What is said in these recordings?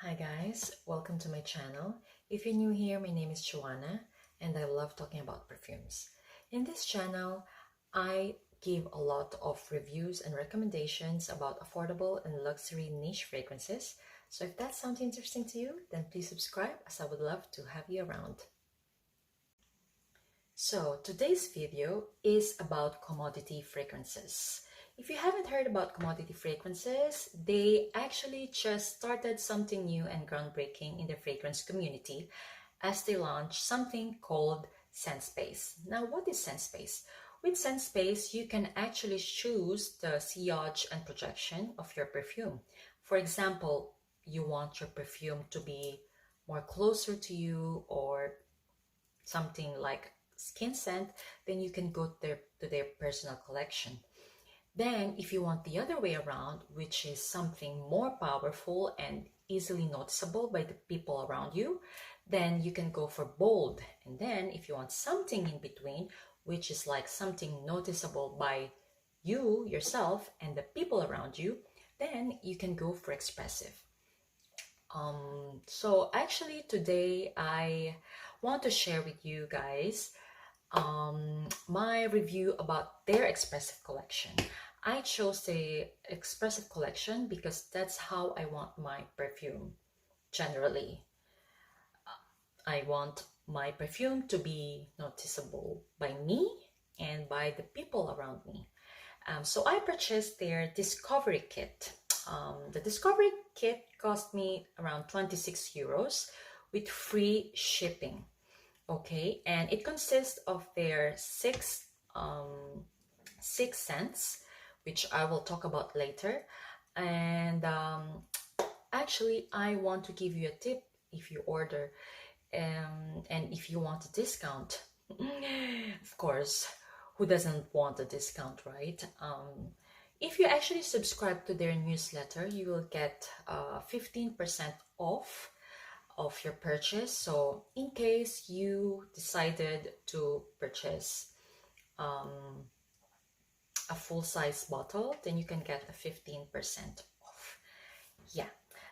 Hi guys, welcome to my channel. If you're new here, my name is Joanna and I love talking about perfumes. In this channel, I give a lot of reviews and recommendations about affordable and luxury niche fragrances. So if that sounds interesting to you, then please subscribe as I would love to have you around. So today's video is about commodity fragrances. If you haven't heard about commodity fragrances, they actually just started something new and groundbreaking in the fragrance community as they launched something called Scent Space. Now, what is Scent Space? With Scent Space, you can actually choose the sillage and projection of your perfume. For example, you want your perfume to be more closer to you or something like skin scent, then you can go to their personal collection. Then if you want the other way around, which is something more powerful and easily noticeable by the people around you, then you can go for bold. And then if you want something in between, which is like something noticeable by you yourself and the people around you, then you can go for expressive. So actually today I want to share with you guys my review about their expressive collection. I chose the expressive collection because that's how I want my perfume generally. I want my perfume to be noticeable by me and by the people around me. So I purchased their Discovery Kit. The Discovery Kit cost me around 26 euros with free shipping. Okay, and it consists of their six scents, which I will talk about later. And actually, I want to give you a tip if you order and if you want a discount. Of course, who doesn't want a discount, right? If you actually subscribe to their newsletter, you will get 15% off of your purchase. So in case you decided to purchase a full-size bottle, then you can get a 15% off. Yeah,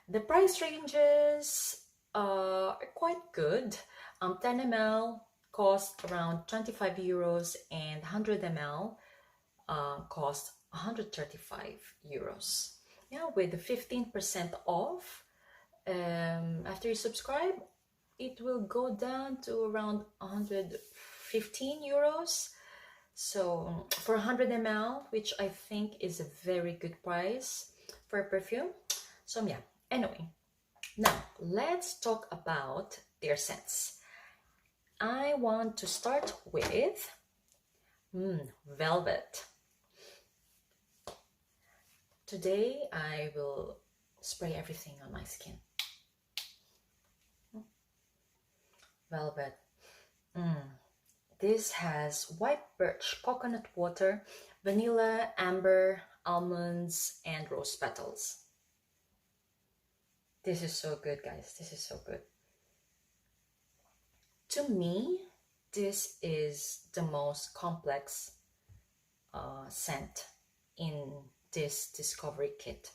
the price ranges are quite good. 10 ml cost around 25 euros and 100 ml cost 135 euros. Yeah, with the 15% off, after you subscribe, it will go down to around 115 euros. So for 100 ml, which I think is a very good price for a perfume. So yeah, anyway, now let's talk about their scents. I want to start with Velvet. Today I will spray everything on my skin. Velvet. This has white birch, coconut water, vanilla, amber, almonds, and rose petals. This is so good, guys. This is so good. To me, this is the most complex scent in this Discovery Kit.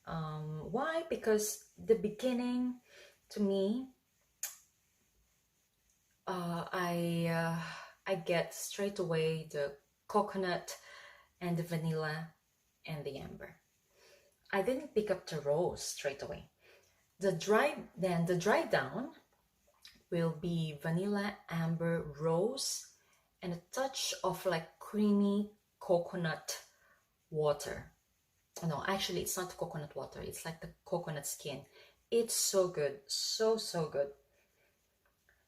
Why? Because the beginning, to me, I get straight away the coconut and the vanilla and the amber. I didn't pick up the rose straight away. The dry down will be vanilla, amber, rose, and a touch of like creamy coconut water. No, actually it's not coconut water, it's like the coconut skin. It's so good, so good.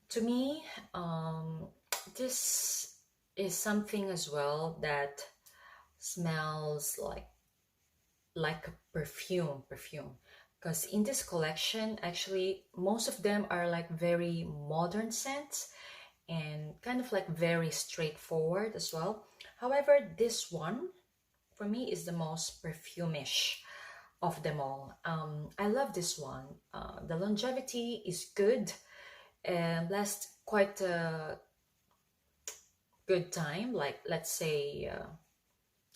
To me, this is something as well that smells like a perfume, because in this collection, actually, most of them are like very modern scents and kind of like very straightforward as well. However, this one, for me, is the most perfumish of them all. I love this one. The longevity is good and lasts quite a good time, like let's say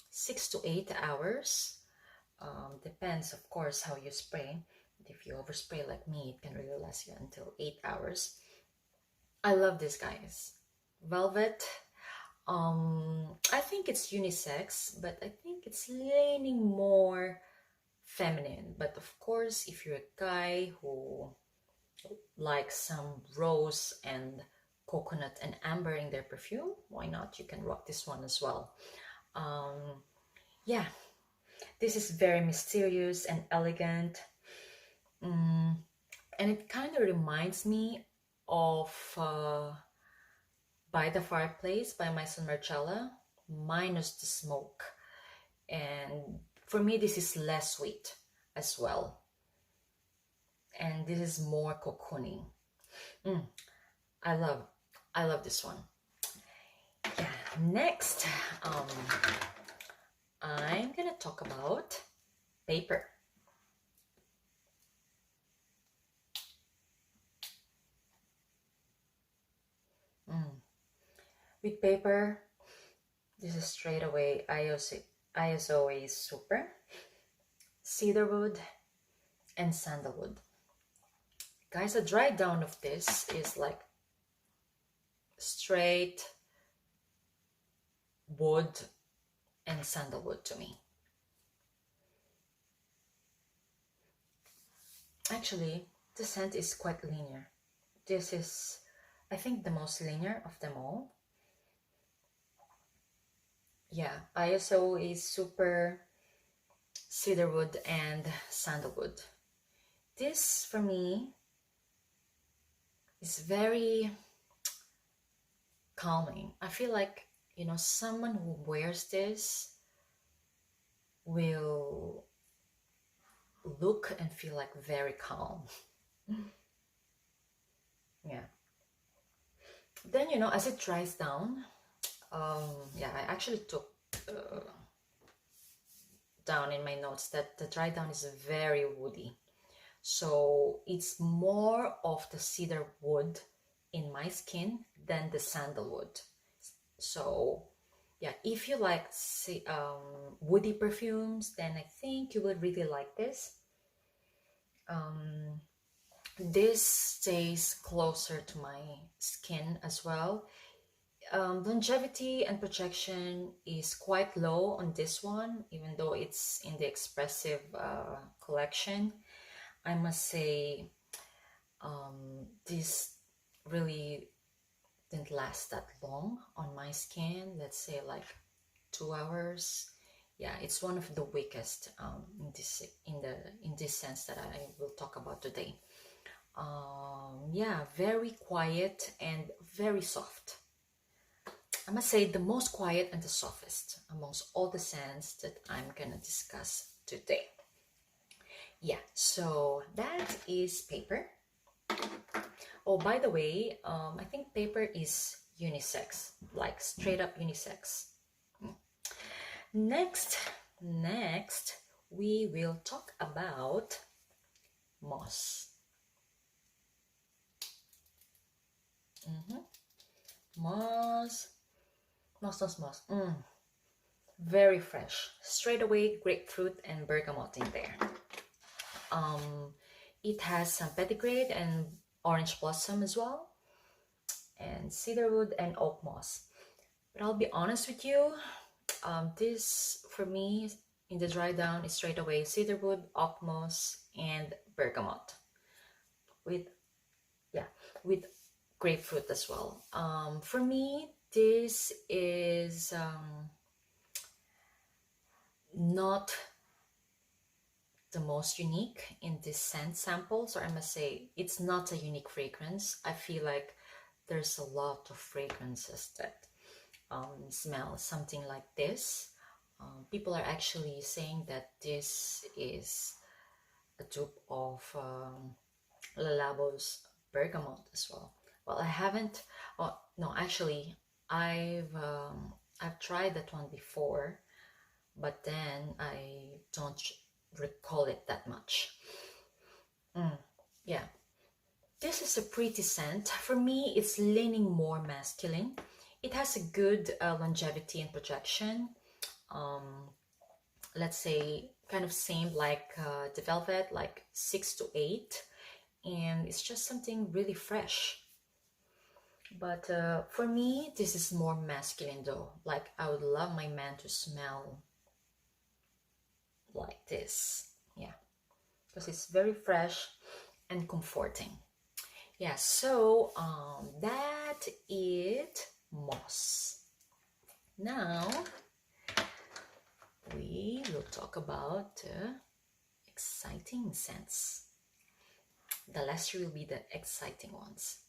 6 to 8 hours. Depends, of course, how you spray. If you overspray like me, it can really last you until 8 hours. I love this, guys. Velvet. I think it's unisex, but I think it's leaning more feminine. But of course, if you're a guy who likes some rose and coconut and amber in their perfume, why not? You can rock this one as well. Yeah, this is very mysterious and elegant. And it kind of reminds me of By the Fireplace by Maison Margiela, minus the smoke. And for me, this is less sweet as well. And this is more cocooning. I love this one. Yeah, next, I'm gonna talk about paper. With paper, this is straight away ISO is super, cedarwood, and sandalwood. Guys, a dry down of this is like straight wood and sandalwood to me. Actually, the scent is quite linear. This is, I think, the most linear of them all. Yeah, ISO is super, cedarwood, and sandalwood. This, for me, is very calming. I feel like, someone who wears this will look and feel like very calm. Yeah. Then, as it dries down, yeah, I actually took down in my notes that the dry down is very woody. So it's more of the cedar wood in my skin than the sandalwood. So yeah, if you like woody perfumes, then I think you will really like this. This stays closer to my skin as well. Longevity and projection is quite low on this one, even though it's in the Expressive collection. I must say this really didn't last that long on my skin. Let's say like 2 hours. Yeah, it's one of the weakest in this sense that I will talk about today. Yeah, very quiet and very soft. I must say the most quiet and the softest amongst all the scents that I'm gonna discuss today. Yeah, so that is paper. Oh, by the way, I think paper is unisex, like straight up unisex. Next, we will talk about moss. Moss. Very fresh. Straight away, grapefruit and bergamot in there. It has some petitgrade and orange blossom as well, and cedarwood and oak moss. But I'll be honest with you, this for me in the dry down is straight away cedarwood, oak moss, and bergamot with grapefruit as well. For me, this is not the most unique in this scent sample, so I must say it's not a unique fragrance. I feel like there's a lot of fragrances that smell something like this. People are actually saying that this is a dupe of Le Labo's bergamot as well. Well, I haven't. Oh no, actually, I've tried that one before, but then I don't recall it that much. Yeah, this is a pretty scent. For me, it's leaning more masculine. It has a good longevity and projection. Let's say kind of same like the velvet, like 6 to 8, and it's just something really fresh. But for me, this is more masculine though. Like I would love my man to smell like this. Yeah, because it's very fresh and comforting. Yeah, so that it moss. Now we will talk about exciting scents. The last three will be the exciting ones.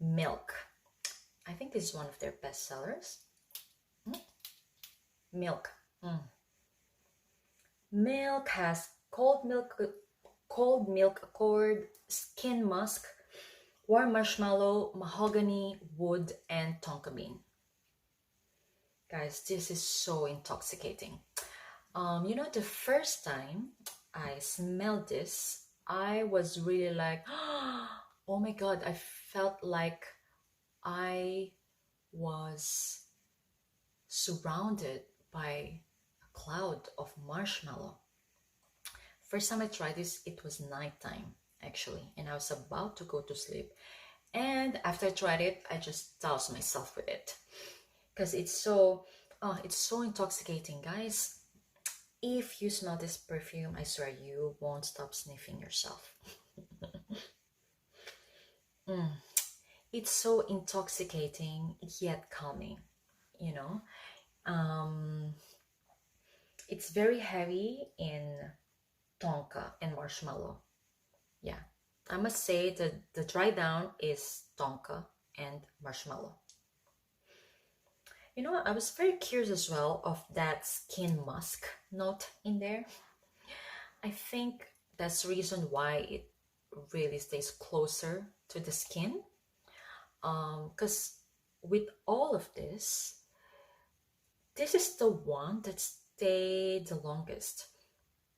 Milk. I think this is one of their best sellers. Milk. Milk has cold milk accord, skin musk, warm marshmallow, mahogany, wood, and tonka bean. Guys, this is so intoxicating. You know, the first time I smelled this, I was really like, oh my God, I felt like I was surrounded by a cloud of marshmallow. First time I tried this, it was nighttime actually, and I was about to go to sleep. And after I tried it, I just doused myself with it because it's so intoxicating, guys. If you smell this perfume, I swear you won't stop sniffing yourself. It's so intoxicating yet calming, you know. It's very heavy in tonka and marshmallow. Yeah, I must say that the dry down is tonka and marshmallow. You know, I was very curious as well of that skin musk note in there. I think that's the reason why it really stays closer to the skin. Because with all of this is the one that stayed the longest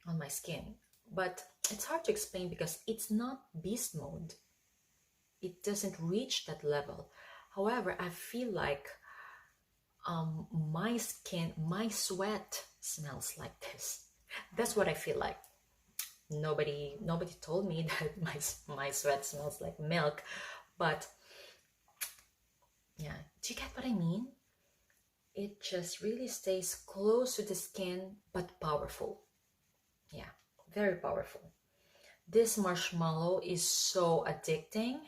on my skin. But it's hard to explain because it's not beast mode. It doesn't reach that level. However, I feel like my skin, my sweat smells like this. That's what I feel like. Nobody told me that my sweat smells like milk, but yeah, do you get what I mean? It just really stays close to the skin, but powerful. Yeah, very powerful. This marshmallow is so addicting.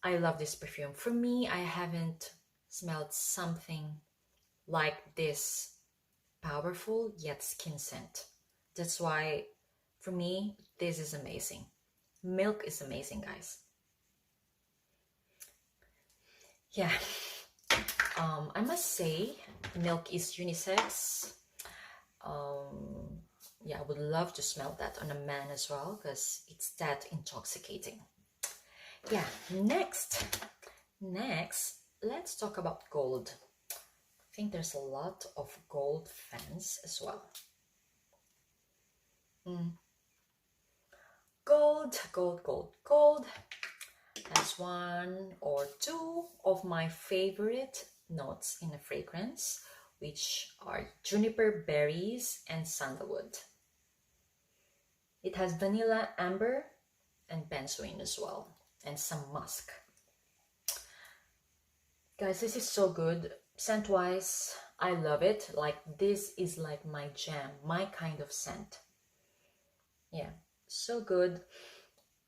I love this perfume. For me, I haven't smelled something like this powerful yet skin scent. That's why, for me, this is amazing. Milk is amazing, guys. Yeah, I must say, milk is unisex. Yeah, I would love to smell that on a man as well because it's that intoxicating. Yeah, next, let's talk about gold. I think there's a lot of gold fans as well. Gold. That's one or two of my favorite notes in a fragrance, which are juniper berries and sandalwood. It has vanilla, amber, and benzoin as well, and some musk. Guys, this is so good. Scent-wise, I love it. Like, this is like my jam, my kind of scent. Yeah, so good.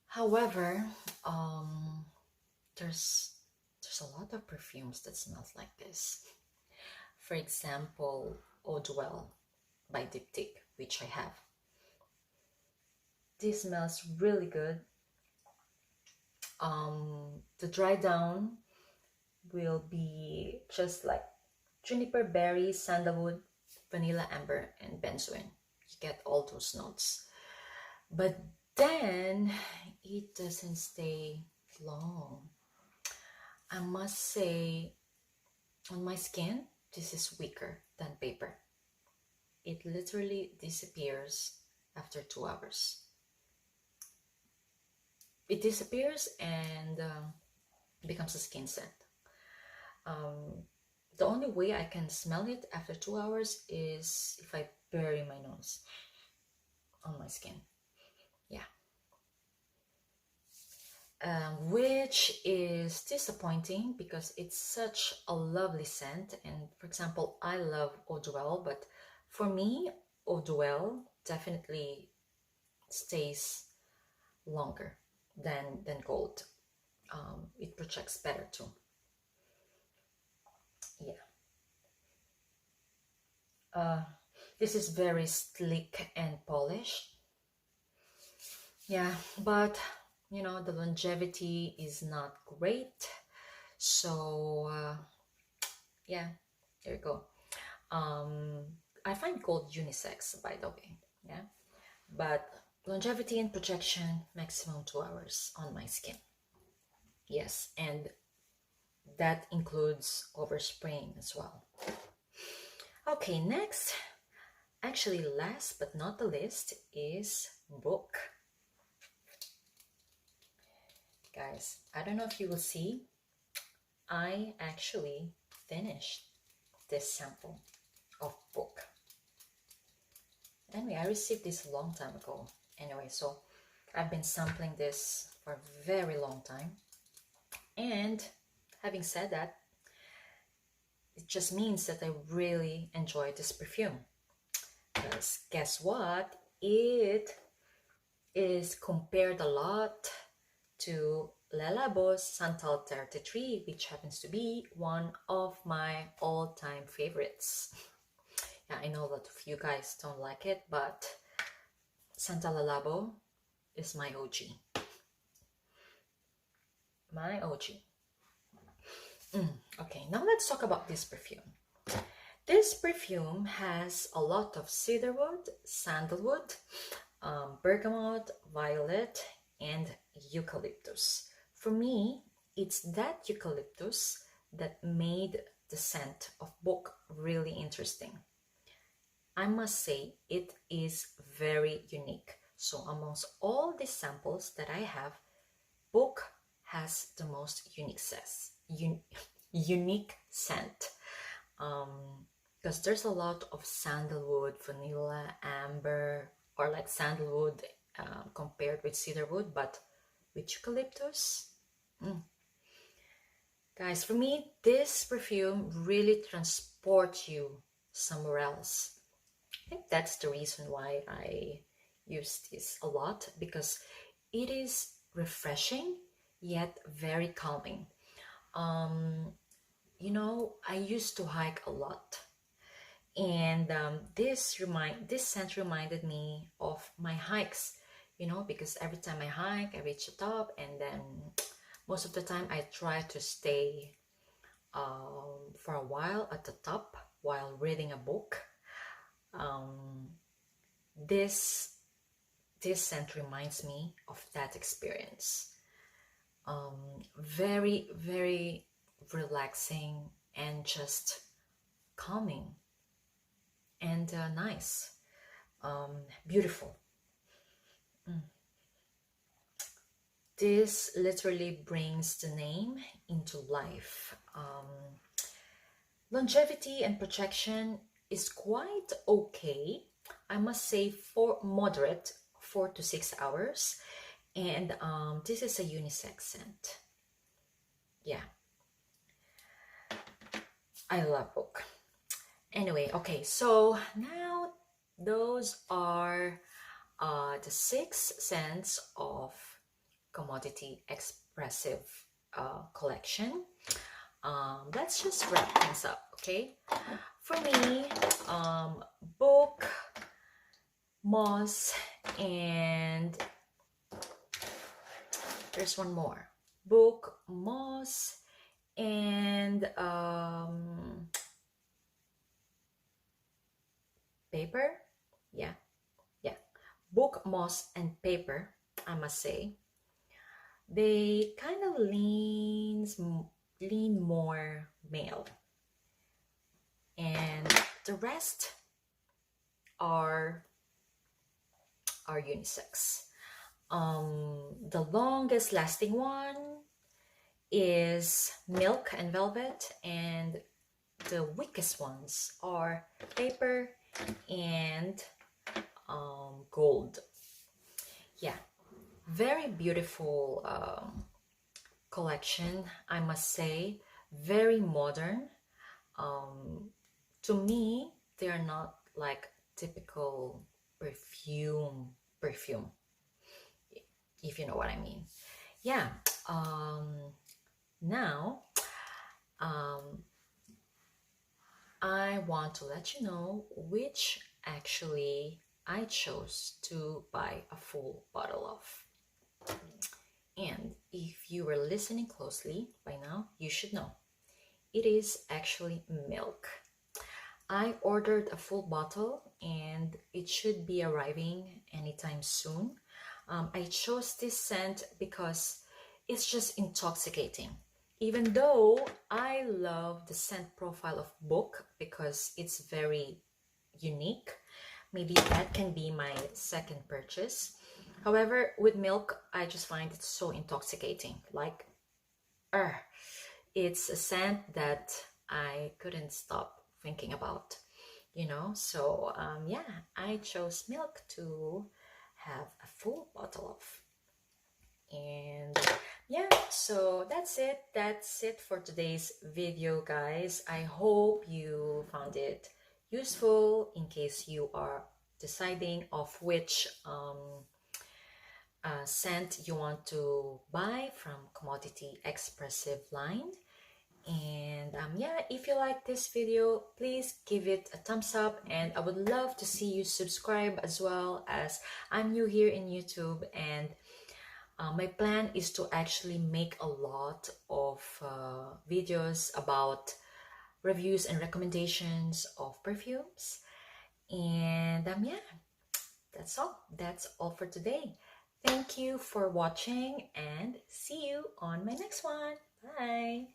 However, there's a lot of perfumes that smells like this. For example, Eau Dwell by Diptyque, which I have. This smells really good. The dry down will be just like juniper berry, sandalwood, vanilla, amber, and benzoin. You get all those notes. But then it doesn't stay long. I must say, on my skin, this is weaker than paper. It literally disappears after 2 hours. It disappears and becomes a skin scent. The only way I can smell it after 2 hours is if I bury my nose on my skin. Yeah. Which is disappointing because it's such a lovely scent. And for example, I love eau de Well, but for me, eau de Well definitely stays longer than gold. It projects better too. Yeah. This is very sleek and polished. Yeah, but you know, the longevity is not great. So, yeah, there you go. I find gold unisex, by the way. Yeah, but longevity and projection, maximum 2 hours on my skin. Yes, and that includes overspraying as well. Okay, next, actually last but not the least, is book. Guys, I don't know if you will see, I actually finished this sample of book. Anyway, I received this a long time ago. Anyway, so I've been sampling this for a very long time. And having said that, it just means that I really enjoy this perfume. Because guess what? It is compared a lot to Le Labo's Santal 33, which happens to be one of my all-time favorites. Yeah, I know a lot of you guys don't like it, but Santal Le Labo is my OG. My OG. Okay, now let's talk about this perfume. This perfume has a lot of cedarwood, sandalwood, bergamot, violet, and eucalyptus. For me, it's that eucalyptus that made the scent of book really interesting. I must say it is very unique. So amongst all the samples that I have, book has the most unique scent. Because there's a lot of sandalwood, vanilla, amber, or like sandalwood compared with cedarwood, but with eucalyptus. Guys, for me, this perfume really transports you somewhere else. I think that's the reason why I use this a lot, because it is refreshing yet very calming. You know, I used to hike a lot, and this scent reminded me of my hikes. You know, because every time I hike, I reach the top, and then most of the time I try to stay for a while at the top while reading a book. This scent reminds me of that experience. Very, very relaxing and just calming and nice, beautiful. This literally brings the name into life. Longevity and projection is quite okay. I must say for moderate, 4 to 6 hours. And this is a unisex scent. Yeah. I love book. Anyway, okay, so now those are the 6 scents of Commodity Expressive collection. Let's just wrap things up, okay? For me, book, moss, and there's one more. Book, moss, and paper. Yeah. Book, moss, and paper, I must say. They kind of lean more male, and the rest are unisex. The longest lasting one is Milk and Velvet, and the weakest ones are paper and gold. Yeah, very beautiful collection, I must say. Very modern. To me, they are not like typical perfume, if you know what I mean. Yeah. Now, I want to let you know which actually I chose to buy a full bottle of. And if you were listening closely by now, you should know it is actually milk. I ordered a full bottle and it should be arriving anytime soon. I chose this scent because it's just intoxicating. Even though I love the scent profile of book because it's very unique, maybe that can be my second purchase. However, with milk, I just find it so intoxicating. Like, it's a scent that I couldn't stop thinking about, So, yeah, I chose milk to have a full bottle of. And yeah, so that's it. That's it for today's video, guys. I hope you found it useful in case you are deciding of which scent you want to buy from Commodity Expressive line. And yeah, if you like this video, please give it a thumbs up, and I would love to see you subscribe as well, as I'm new here in YouTube, and my plan is to actually make a lot of videos about reviews and recommendations of perfumes. And yeah, that's all for today. Thank you for watching, and see you on my next one. Bye.